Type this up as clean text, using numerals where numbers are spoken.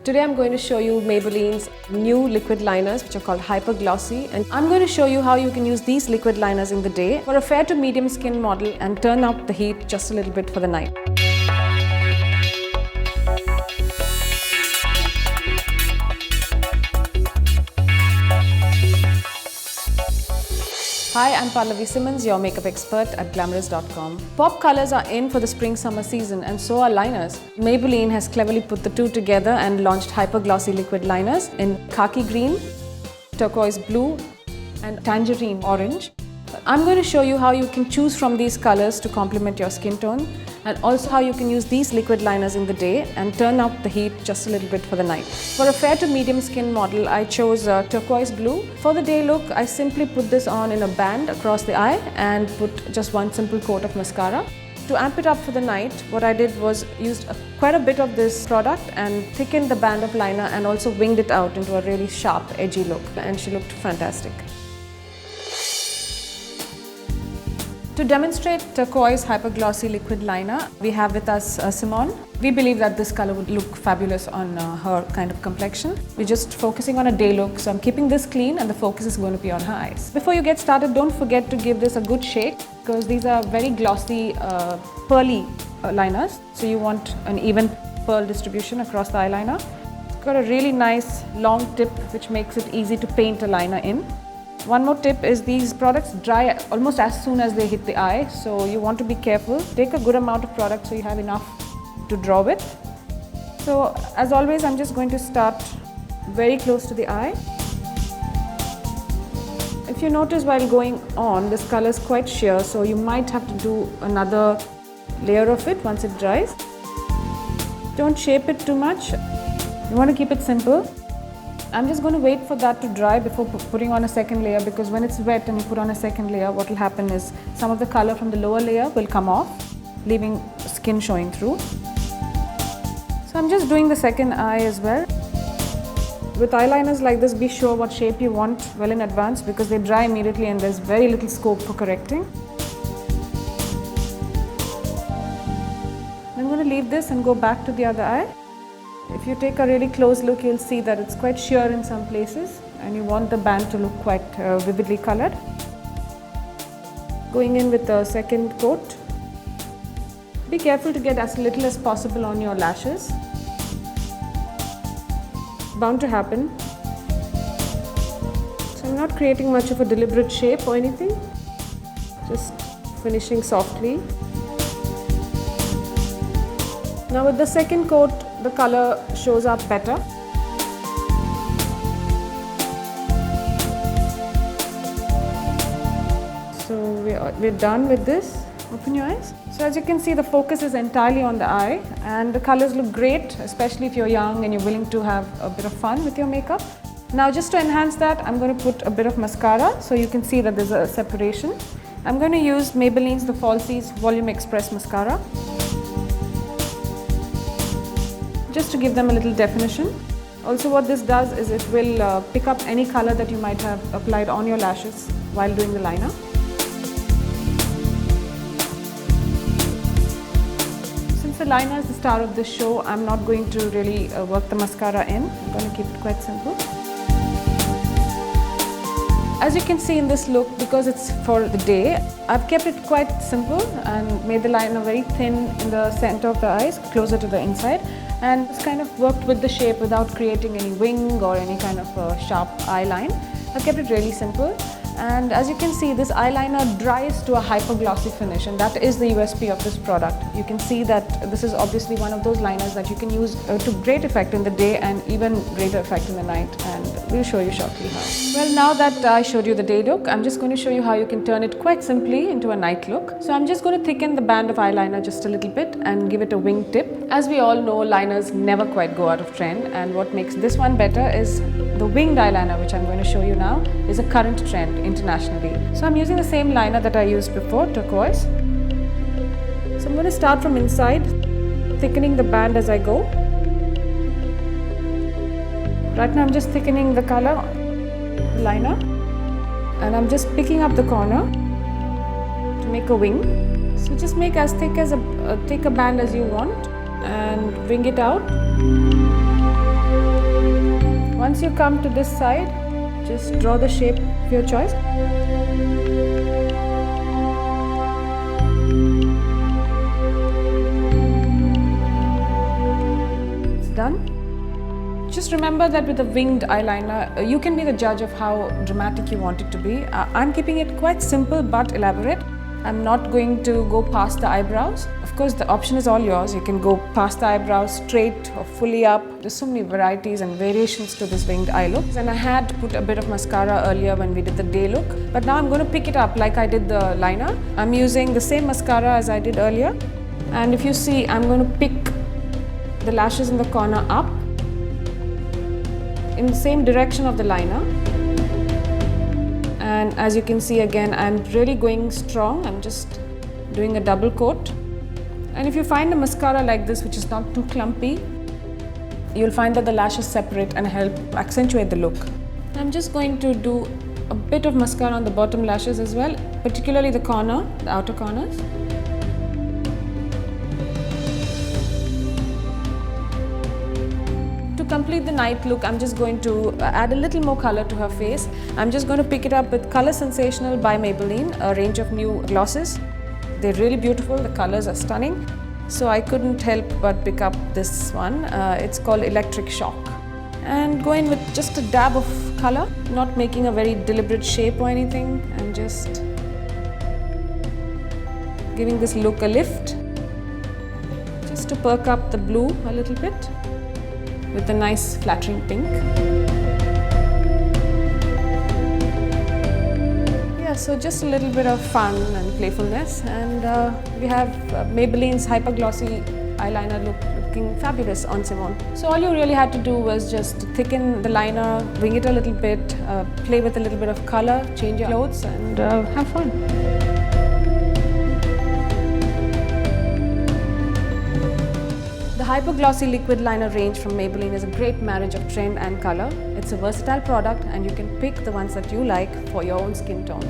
Today I'm going to show you Maybelline's new liquid liners, which are called HyperGlossy, and I'm going to show you how you can use these liquid liners in the day for a fair to medium skin model and turn up the heat just a little bit for the night. Hi, I'm Pallavi Symons, your makeup expert at Glamrs.com. Pop colors are in for the spring-summer season, and so are liners. Maybelline has cleverly put the two together and launched HyperGlossy Liquid Liners in khaki green, turquoise blue, and tangerine orange. I'm going to show you how you can choose from these colors to complement your skin tone, and also how you can use these liquid liners in the day and turn up the heat just a little bit for the night. For a fair to medium skin model, I chose turquoise blue. For the day look, I simply put this on in a band across the eye and put just one simple coat of mascara. To amp it up for the night, what I did was used quite a bit of this product and thickened the band of liner and also winged it out into a really sharp, edgy look, and she looked fantastic. To demonstrate turquoise hyperglossy liquid liner, we have with us Symons. We believe that this color would look fabulous on her kind of complexion. We're just focusing on a day look, so I'm keeping this clean and the focus is going to be on her eyes. Before you get started, don't forget to give this a good shake because these are very glossy, pearly liners. So you want an even pearl distribution across the eyeliner. It's got a really nice long tip which makes it easy to paint a liner in. One more tip is these products dry almost as soon as they hit the eye, so you want to be careful. Take a good amount of product so you have enough to draw with. So as always, I'm just going to start very close to the eye. If you notice while going on, this color is quite sheer, so you might have to do another layer of it once it dries. Don't shape it too much. You want to keep it simple. I'm just going to wait for that to dry before putting on a second layer, because when it's wet and you put on a second layer, what will happen is some of the color from the lower layer will come off, leaving skin showing through. So I'm just doing the second eye as well. With eyeliners like this, be sure what shape you want well in advance because they dry immediately and there's very little scope for correcting. I'm going to leave this and go back to the other eye. If you take a really close look, you'll see that it's quite sheer in some places and you want the band to look quite vividly colored. Going in with the second coat. Be careful to get as little as possible on your lashes. Bound to happen. So I'm not creating much of a deliberate shape or anything, just finishing softly. Now with the second coat, the color shows up better. So we're done with this. Open your eyes. So as you can see, the focus is entirely on the eye and the colors look great, especially if you're young and you're willing to have a bit of fun with your makeup. Now just to enhance that, I'm going to put a bit of mascara so you can see that there's a separation. I'm going to use Maybelline's The Falsies Volume Express Mascara, just to give them a little definition. Also what this does is it will pick up any color that you might have applied on your lashes while doing the liner. Since the liner is the star of this show, I'm not going to really work the mascara in. I'm going to keep it quite simple. As you can see in this look, because it's for the day, I've kept it quite simple and made the liner very thin in the center of the eyes, closer to the inside. And it's kind of worked with the shape without creating any wing or any kind of sharp eye line. I've kept it really simple. And as you can see, this eyeliner dries to a hyperglossy finish, and that is the USP of this product. You can see that this is obviously one of those liners that you can use to great effect in the day and even greater effect in the night, and we'll show you shortly how. Well, now that I showed you the day look, I'm just going to show you how you can turn it quite simply into a night look. So I'm just going to thicken the band of eyeliner just a little bit and give it a wing tip. As we all know, liners never quite go out of trend, and what makes this one better is the winged eyeliner, which I'm going to show you now, is a current trend internationally. So I'm using the same liner that I used before, turquoise. So I'm going to start from inside, thickening the band as I go. Right now I'm just thickening the color, liner, and I'm just picking up the corner to make a wing. So just make as thick as take a band as you want and wing it out. Once you come to this side, just draw the shape of your choice. It's done. Just remember that with a winged eyeliner, you can be the judge of how dramatic you want it to be. I'm keeping it quite simple but elaborate. I'm not going to go past the eyebrows. Of course, the option is all yours. You can go past the eyebrows, straight or fully up. There's so many varieties and variations to this winged eye look. And I had put a bit of mascara earlier when we did the day look. But now I'm going to pick it up like I did the liner. I'm using the same mascara as I did earlier. And if you see, I'm going to pick the lashes in the corner up in the same direction of the liner. And as you can see again, I'm really going strong. I'm just doing a double coat. And if you find a mascara like this which is not too clumpy, you'll find that the lashes separate and help accentuate the look. I'm just going to do a bit of mascara on the bottom lashes as well, particularly the outer corners. To complete the night look, I'm just going to add a little more color to her face. I'm just going to pick it up with Color Sensational by Maybelline, a range of new glosses. They're really beautiful, the colors are stunning. So I couldn't help but pick up this one. It's called Electric Shock. And go in with just a dab of color, not making a very deliberate shape or anything, and just giving this look a lift. Just to perk up the blue a little bit with a nice flattering pink. Yeah, so just a little bit of fun and playfulness, and we have Maybelline's HyperGlossy eyeliner looking fabulous on Simone. So all you really had to do was just thicken the liner, wing it a little bit, play with a little bit of color, change your clothes, and have fun. The HyperGlossy Liquid Liner range from Maybelline is a great marriage of trend and color. It's a versatile product and you can pick the ones that you like for your own skin tone.